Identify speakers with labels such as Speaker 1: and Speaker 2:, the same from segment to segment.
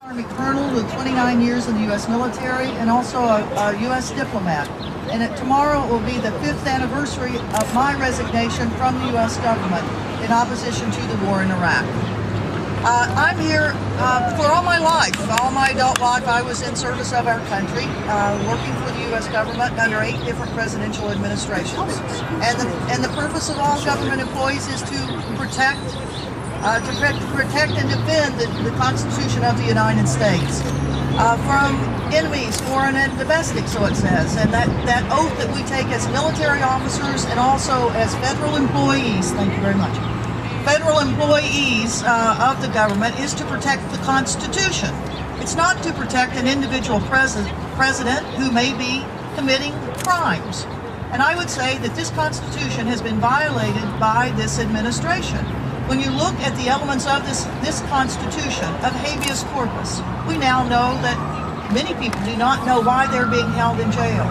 Speaker 1: Army colonel with 29 years in the U.S. military and also a U.S. diplomat. And tomorrow will be the 5th anniversary of my resignation from the U.S. government in opposition to the war in Iraq. I'm here for all my life. All my adult life I was in service of our country, working for the U.S. government under 8 different presidential administrations. And the purpose of all government employees is to protect and defend the Constitution of the United States from enemies, foreign and domestic, so it says. And that oath that we take as military officers and also as federal employees, thank you very much, federal employees of the government is to protect the Constitution. It's not to protect an individual president who may be committing crimes. And I would say that this Constitution has been violated by this administration. When you look at the elements of this Constitution, of habeas corpus, we now know that many people do not know why they're being held in jail.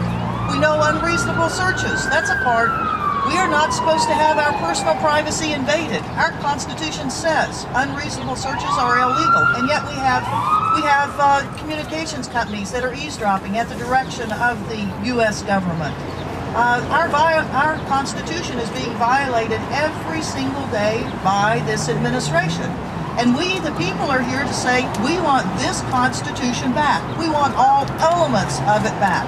Speaker 1: We know unreasonable searches. That's a part. We are not supposed to have our personal privacy invaded. Our Constitution says unreasonable searches are illegal, and yet we have communications companies that are eavesdropping at the direction of the U.S. government. Our Constitution is being violated every single day by this administration. And we, the people, are here to say we want this Constitution back. We want all elements of it back.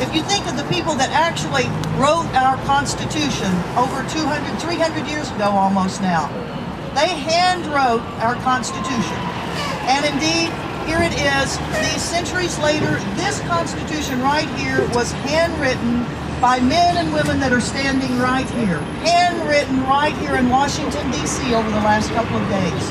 Speaker 1: If you think of the people that actually wrote our Constitution over 300 years ago almost now, they hand wrote our Constitution. And indeed, here it is, these centuries later, this Constitution right here was handwritten by men and women that are standing right here. Handwritten right here in Washington, D.C. over the last couple of days.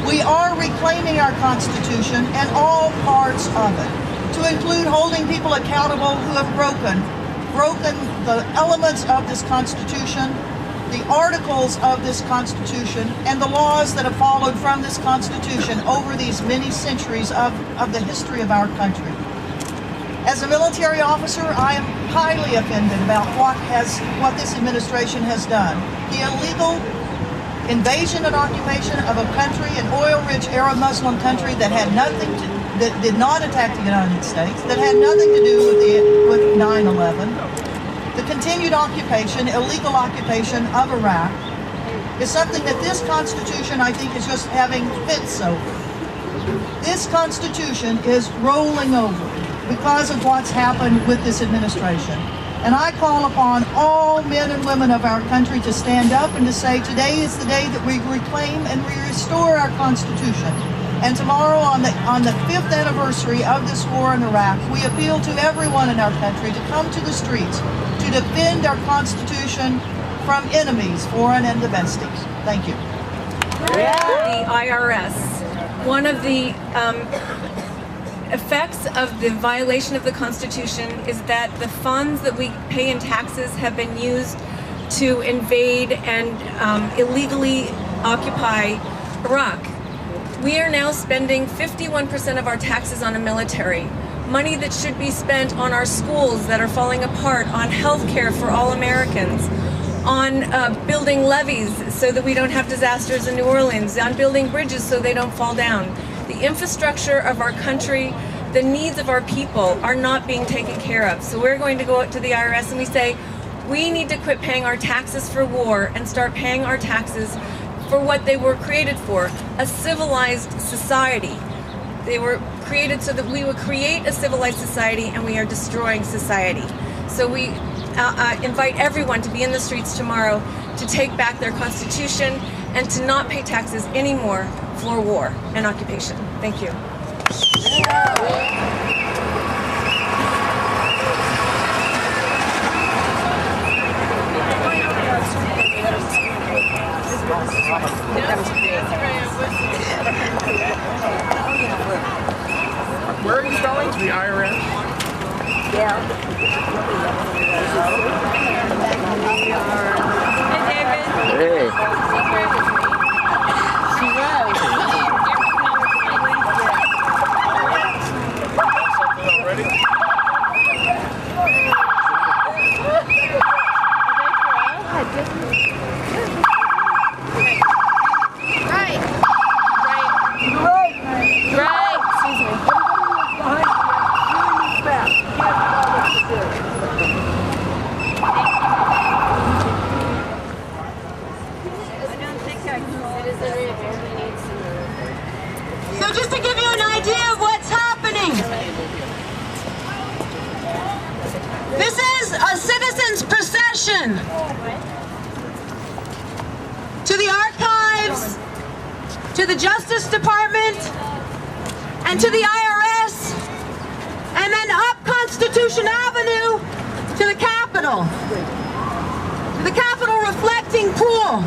Speaker 1: We are reclaiming our Constitution and all parts of it, to include holding people accountable who have broken the elements of this Constitution, the articles of this Constitution, and the laws that have followed from this Constitution over these many centuries of the history of our country. As a military officer, I am highly offended about what this administration has done. The illegal invasion and occupation of a country, an oil-rich Arab Muslim country that did not attack the United States, that had nothing to do with 9/11. The continued occupation, illegal occupation of Iraq is something that this Constitution, I think, is just having fits over. This Constitution is rolling over because of what's happened with this administration. And I call upon all men and women of our country to stand up and to say, today is the day that we reclaim and we restore our Constitution. And tomorrow, on the 5th anniversary of this war in Iraq, we appeal to everyone in our country to come to the streets to defend our Constitution from enemies, foreign and domestic. Thank you.
Speaker 2: The IRS. One of the effects of the violation of the Constitution is that the funds that we pay in taxes have been used to invade and illegally occupy Iraq. We are now spending 51% of our taxes on the military, money that should be spent on our schools that are falling apart, on health care for all Americans, on building levees so that we don't have disasters in New Orleans, on building bridges so they don't fall down. The infrastructure of our country, the needs of our people are not being taken care of. So we're going to go out to the IRS and we say, we need to quit paying our taxes for war and start paying our taxes for what they were created for, a civilized society. They were created so that we would create a civilized society, and we are destroying society. So we invite everyone to be in the streets tomorrow to take back their Constitution and to not pay taxes anymore for war and occupation. Thank you.
Speaker 3: Where are you going? To the IRS?
Speaker 4: Yeah.
Speaker 5: Hey, David. Hey.
Speaker 4: Right. Excuse me.
Speaker 1: nation. To the archives, to the Justice Department, and to the IRS, and then up Constitution Avenue to the Capitol. To the Capitol reflecting pool.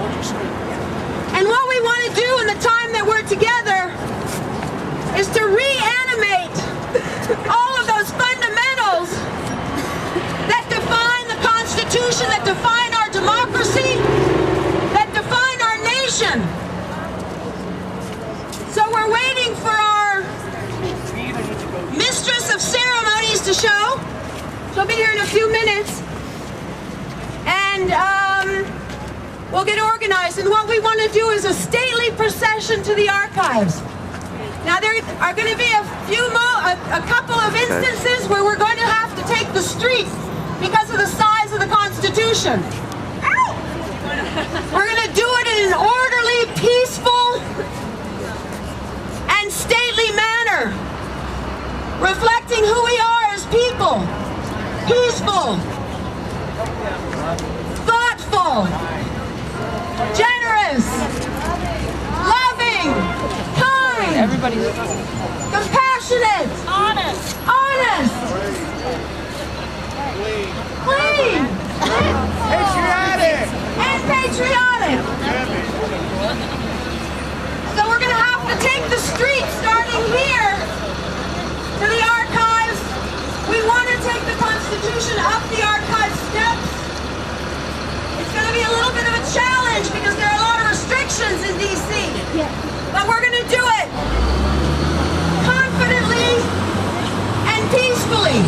Speaker 1: And what we want to do in the time that we're together is to reanimate all of those fundamentals that define the Constitution, that define our democracy, that define our nation. So we're waiting for our mistress of ceremonies to show. She'll be here in a few minutes. And we'll get organized. And what we want to do is a stately procession to the archives. Now there are going to be a couple of instances where we're going to have to take the streets because of the size of the Constitution. We're going to do it in an orderly, peaceful, and stately manner, reflecting who we are as people. Peaceful, thoughtful, generous, loving, kind, compassionate, honest, clean, and patriotic. So we're going to have to take the streets starting here to the archives. We want to take the Constitution up the archive steps. It's going to be a little bit of a challenge because there are a lot of restrictions in D.C. But we're going to do it confidently and peacefully.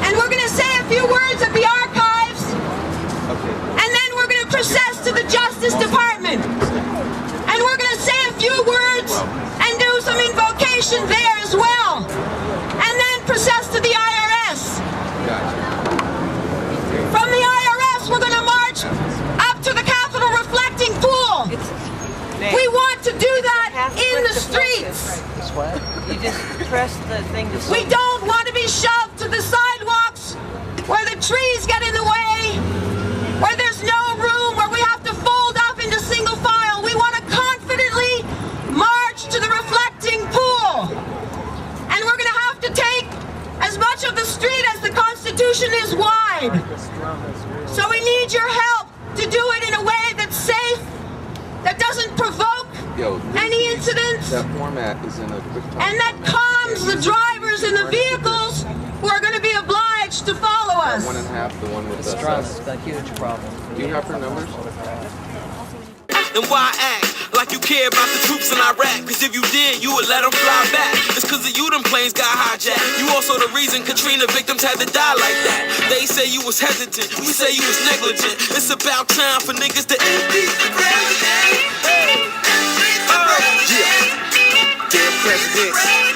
Speaker 1: And we're going to say a few words at the archives. And then we're going to process to the Justice Department. And we're going to say a few words and do some invocation there as well. And then process to the IRS. From the IRS, we're going to march up to the Capitol reflecting pool. We want to do that in the streets.
Speaker 4: You just press the thing to
Speaker 1: We don't want to be shoved to the sidewalks where the trees get in the way, where there's no room, where we have to fold up into single file. We want to confidently march to the reflecting pool. And we're going to have to take as much of the street as the Constitution is wide. So we need your help to do it in a way that's safe, that doesn't provoke any incidents,
Speaker 6: That format is in a quick time.
Speaker 1: and that calms the drivers in the vehicles who are going to be obliged to follow us.
Speaker 6: 1.5, the one with the
Speaker 4: It's a huge problem.
Speaker 6: Do you have her numbers?
Speaker 7: And why act like you care about the troops in Iraq? Cause if you did, you would let them fly back. It's cause of you them planes got hijacked. You also the reason Katrina victims had to die like that. They say you was hesitant, we say you was negligent. It's about time for niggas to impeach the president. Yeah. Dear president.